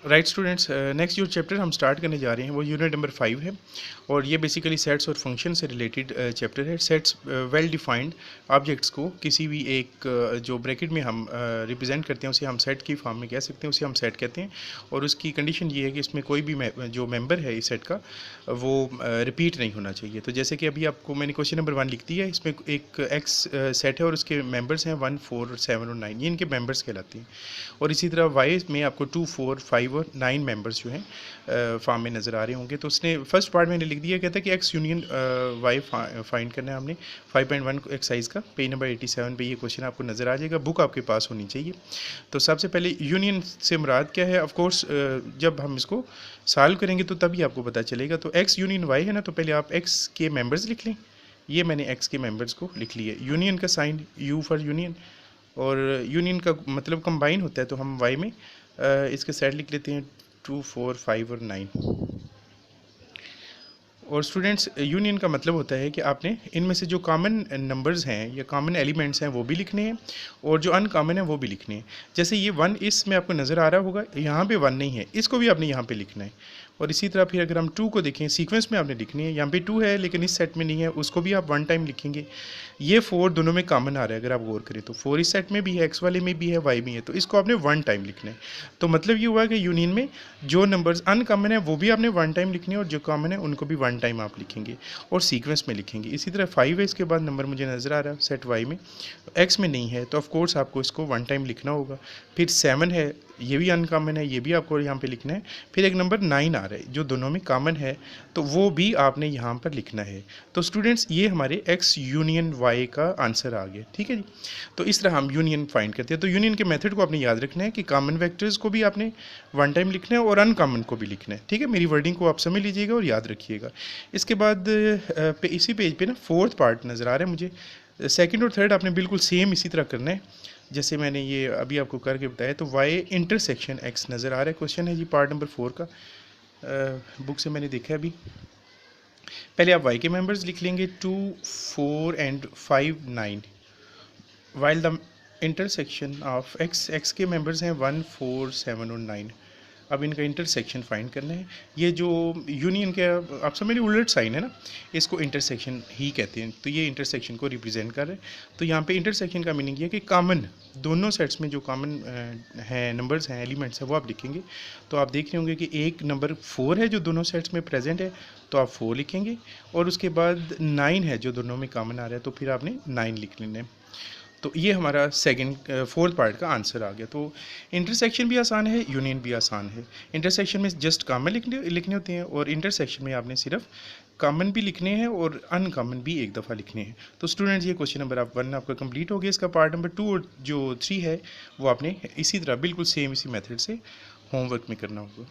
Right students, next जो chapter हम start करने जा रहे हैं वो यूनिट नंबर 5 है और ये बेसिकली सेट्स और फंक्शन से रिलेटेड चैप्टर है। सेट्स वेल डिफाइंड ऑब्जेक्ट्स को किसी भी एक जो ब्रैकेट में हम रिप्रेजेंट करते हैं उसे हम सेट की फॉर्म में कह सकते हैं, उसे हम सेट कहते हैं। और उसकी कंडीशन ये है कि इसमें कोई भी जो मेंबर है इस सेट का वो रिपीट नहीं होना चाहिए। तो जैसे कि अभी आपको मैंने क्वेश्चन नंबर 1 लिख दिया है, इसमें एक एक्स सेट है और उसके मेंबर्स हैं 1, 4, 7 और 9, ये इनके मेंबर्स कहलाते हैं। और इसी तरह वाई में आपको 2, 4, 5 और 9 मेंबर्स जो हैं फॉर्म में नज़र आ रहे होंगे। तो उसने फर्स्ट पार्ट मैंने लिख दिया, कहता है कि एक्स यूनियन वाई फाइंड करना है हमने 5.1 एक्सरसाइज का। पेज नंबर 87 पे ये क्वेश्चन आपको नज़र आ जाएगा, बुक आपके पास होनी चाहिए। तो सबसे पहले यूनियन से मुराद क्या है, ऑफकोर्स जब हम इसको सॉल्व करेंगे तो तभी आपको पता चलेगा। तो एक्स यूनियन वाई है ना, तो पहले आप एक्स के मेंबर्स लिख लें। ये मैंने एक्स के मेंबर्स को लिख लिया। यूनियन का साइन यू फॉर यूनियन, और यूनियन का मतलब कंबाइन होता है, तो हम वाई में इसके सेट लिख लेते हैं 2, 4, 5 और 9। और स्टूडेंट्स, यूनियन का मतलब होता है कि आपने इनमें से जो कॉमन नंबर्स हैं या कॉमन एलिमेंट्स हैं वो भी लिखने हैं और जो अनकॉमन है वो भी लिखने हैं। जैसे ये 1 इसमें आपको नज़र आ रहा होगा, यहाँ पे 1 नहीं है, इसको भी आपने यहाँ पे लिखना है। और इसी तरह फिर अगर हम 2 को देखें, सीक्वेंस में आपने लिखनी है, यहाँ पे 2 है लेकिन इस सेट में नहीं है, उसको भी आप 1 टाइम लिखेंगे। ये 4 दोनों में कॉमन आ रहा है, अगर आप गौर करें तो 4 इस सेट में भी है, एक्स वाले में भी है, वाई में है, तो इसको आपने 1 टाइम लिखना है। तो मतलब ये हुआ कि यूनियन में जो नंबर्स अनकॉमन है वो भी आपने 1 टाइम लिखने हैं और जो कॉमन है उनको भी 1 टाइम आप लिखेंगे और सीक्वेंस में लिखेंगे। इसी तरह 5 है, इसके बाद नंबर मुझे नज़र आ रहा है सेट वाई में, एक्स में नहीं है, तो ऑफ कोर्स आपको इसको 1 टाइम लिखना होगा। फिर 7 है, ये भी अनकॉमन है, ये भी आपको यहाँ पे लिखना है। फिर एक नंबर 9 आ रहा है जो दोनों में कॉमन है, तो वो भी आपने यहाँ पर लिखना है। तो स्टूडेंट्स, ये हमारे एक्स यूनियन वाई का आंसर आ गया, ठीक है जी। तो इस तरह हम यूनियन फाइंड करते हैं। तो यूनियन के मेथड को आपने याद रखना है कि कॉमन वेक्टर्स को भी आपने 1 टाइम लिखना है और अनकॉमन को भी लिखना है, ठीक है। मेरी वर्डिंग को आप समझ लीजिएगा और याद रखिएगा। इसके बाद इसी पेज पे ना 4th पार्ट नज़र आ रहा है मुझे। सेकंड और थर्ड आपने बिल्कुल सेम इसी तरह करना है जैसे मैंने ये अभी आपको करके बताया। तो वाई इंटरसेक्शन एक्स नज़र आ रहा है, क्वेश्चन है जी पार्ट नंबर 4 का, बुक से मैंने देखा है अभी। पहले आप वाई के मेंबर्स लिख लेंगे 2, 4 and 5, 9, while the intersection of x, x के मेंबर्स हैं 1, 4, 7 और 9। अब इनका इंटरसेक्शन फाइंड करना है। ये जो यूनियन के आप समझ लीजिए उलट साइन है ना, इसको इंटरसेक्शन ही कहते हैं, तो ये इंटरसेक्शन को रिप्रेजेंट कर रहे हैं। तो यहाँ पे इंटरसेक्शन का मीनिंग ये है कि कॉमन दोनों सेट्स में जो कॉमन हैं नंबर्स हैं, एलिमेंट्स हैं, वो आप लिखेंगे। तो आप देख रहे होंगे कि एक नंबर 4 है जो दोनों सेट्स में प्रेजेंट है, तो आप 4 लिखेंगे। और उसके बाद 9 है जो दोनों में कॉमन आ रहा है, तो फिर आपने 9 लिख लेना है। तो ये हमारा 4th पार्ट का आंसर आ गया। तो इंटरसेक्शन भी आसान है, यूनियन भी आसान है। इंटरसेक्शन में जस्ट कॉमन लिखने होते हैं और इंटरसेक्शन में आपने सिर्फ कॉमन भी लिखने हैं और अनकॉमन भी एक दफ़ा लिखने हैं। तो स्टूडेंट्स, ये क्वेश्चन नंबर 1 आपका कंप्लीट हो गया। इसका पार्ट नंबर 2 और जो 3 है वो आपने इसी तरह बिल्कुल सेम इसी मेथड से होमवर्क में करना होगा।